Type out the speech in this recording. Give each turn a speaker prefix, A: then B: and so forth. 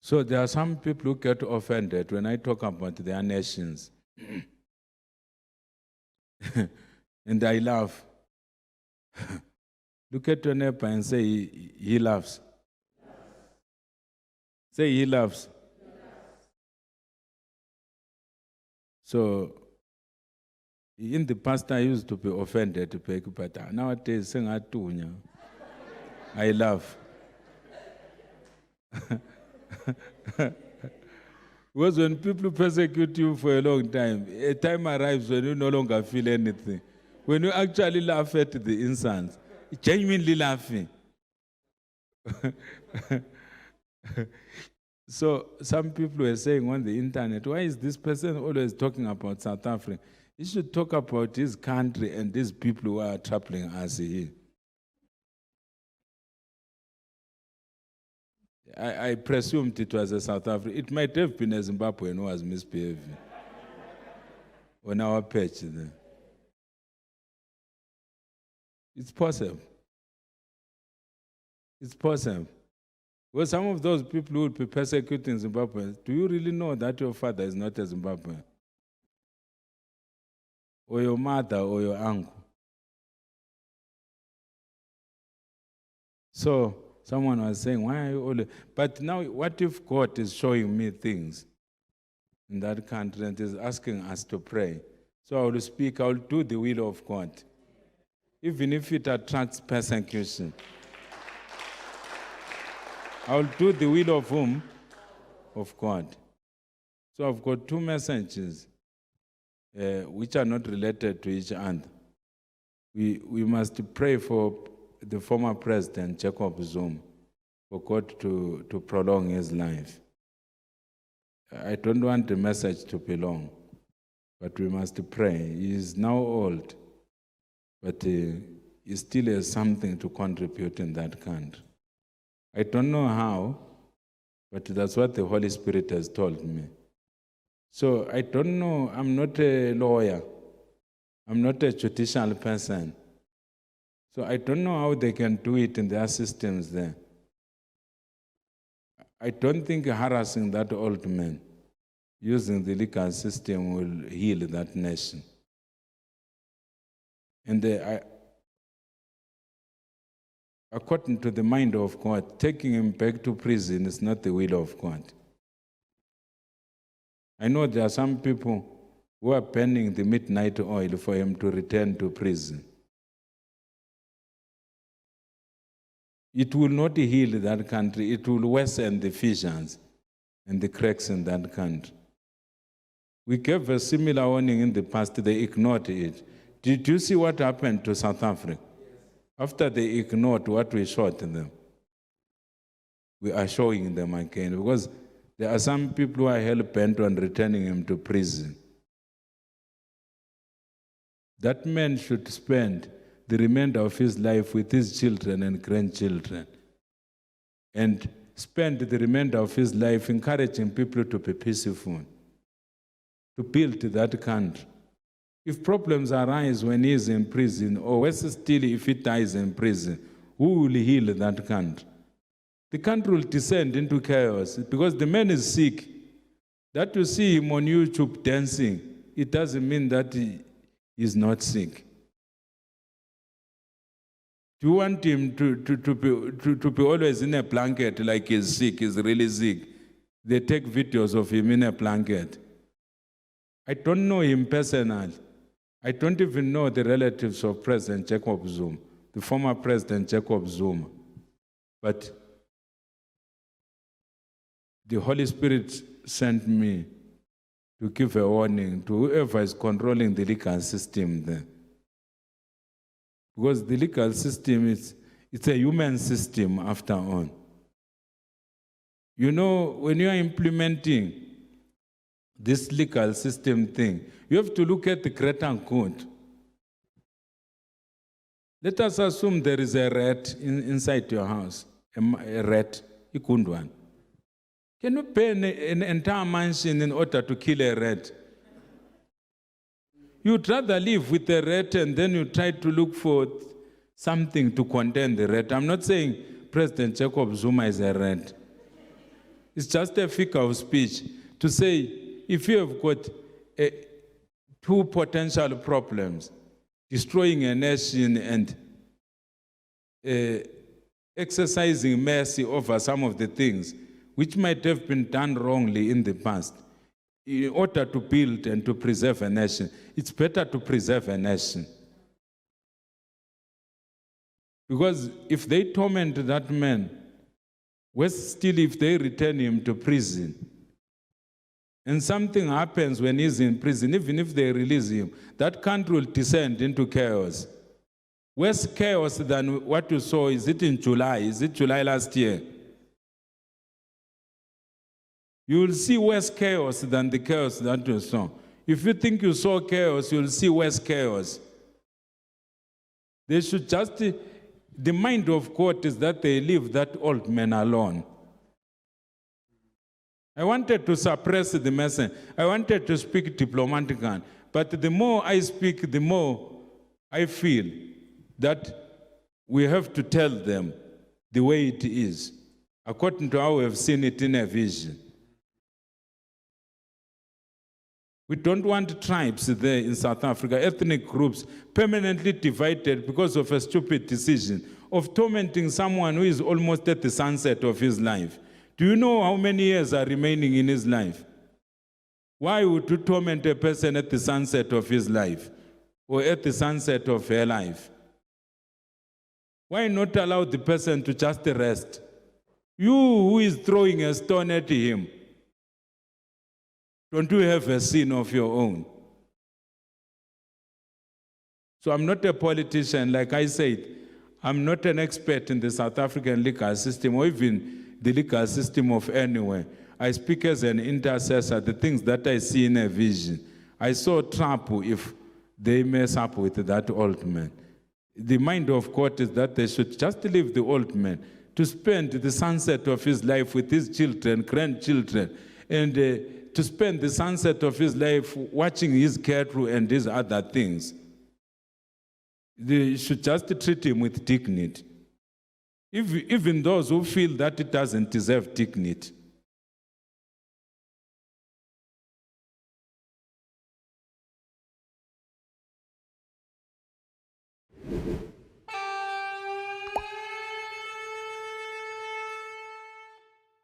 A: So there are some people who get offended when I talk about their nations. And I laugh. Look at your neighbor and say, he loves. Say, he loves. So, in the past, I used to be offended, but nowadays, I laugh. Because when people persecute you for a long time, a time arrives when you no longer feel anything. When you actually laugh at the insults, genuinely laughing. So some people were saying on the internet, why is this person always talking about South Africa? He should talk about his country and these people who are troubling us here. I presumed it was a South African. It might have been a Zimbabwean who was misbehaving on our patch there. It's possible. It's possible. Well, some of those people who would be persecuting Zimbabweans, do you really know that your father is not a Zimbabwean? Or your mother or your uncle? So, someone was saying, why are you always... But now, what if God is showing me things in that country and is asking us to pray? So I will speak, I will do the will of God, even if it attracts persecution. I will do the will of whom? Of God. So I've got two messages which are not related to each other. We must pray for the former president, Jacob Zuma, for God to prolong his life. I don't want the message to be long, but we must pray. He is now old, but he still has something to contribute in that country. I don't know how, but that's what the Holy Spirit has told me. So I don't know, I'm not a lawyer. I'm not a judicial person. So I don't know how they can do it in their systems there. I don't think harassing that old man using the legal system will heal that nation. And according to the mind of God, taking him back to prison is not the will of God. I know there are some people who are burning the midnight oil for him to return to prison. It will not heal that country. It will worsen the fissures and the cracks in that country. We gave a similar warning in the past. They ignored it. Did you see what happened to South Africa? After they ignored what we showed them, we are showing them again, because there are some people who are hell-bent on returning him to prison. That man should spend the remainder of his life with his children and grandchildren, and spend the remainder of his life encouraging people to be peaceful, to build that country. If problems arise when he is in prison, or worse still, if he dies in prison, who will heal that country? The country will descend into chaos because the man is sick. That you see him on YouTube dancing, it doesn't mean that he is not sick. Do you want him to be always in a blanket like he's sick, he's really sick? They take videos of him in a blanket. I don't know him personally. I don't even know the relatives of President Jacob Zuma, the former President Jacob Zuma. But the Holy Spirit sent me to give a warning to whoever is controlling the legal system there. Because the legal system it's a human system after all. You know, when you are implementing this legal system thing, you have to look at the greater good. Let us assume there is a rat inside your house, a rat, a good one. Can you pay an entire mansion in order to kill a rat? You'd rather live with a rat and then you try to look for something to contain the rat. I'm not saying President Jacob Zuma is a rat. It's just a figure of speech to say, if you have got two potential problems, destroying a nation and exercising mercy over some of the things which might have been done wrongly in the past, in order to build and to preserve a nation, it's better to preserve a nation. Because if they torment that man, worse still if they return him to prison, and something happens when he's in prison, even if they release him, that country will descend into chaos. Worse chaos than what you saw, is it in July? Is it July last year? You will see worse chaos than the chaos that you saw. If you think you saw chaos, you'll see worse chaos. They should just, the mind of God is that they leave that old man alone. I wanted to suppress the message. I wanted to speak diplomatically. But the more I speak, the more I feel that we have to tell them the way it is, according to how we have seen it in a vision. We don't want tribes there in South Africa, ethnic groups, permanently divided because of a stupid decision of tormenting someone who is almost at the sunset of his life. Do you know how many years are remaining in his life? Why would you torment a person at the sunset of his life or at the sunset of her life? Why not allow the person to just rest? You who is throwing a stone at him, don't you have a sin of your own? So I'm not a politician, like I said. I'm not an expert in the South African legal system or even the legal system of anywhere. I speak as an intercessor, the things that I see in a vision. I saw trouble if they mess up with that old man. The mind of God is that they should just leave the old man to spend the sunset of his life with his children, grandchildren, and to spend the sunset of his life watching his cattle and his other things. They should just treat him with dignity. Even those who feel that it doesn't deserve dignity.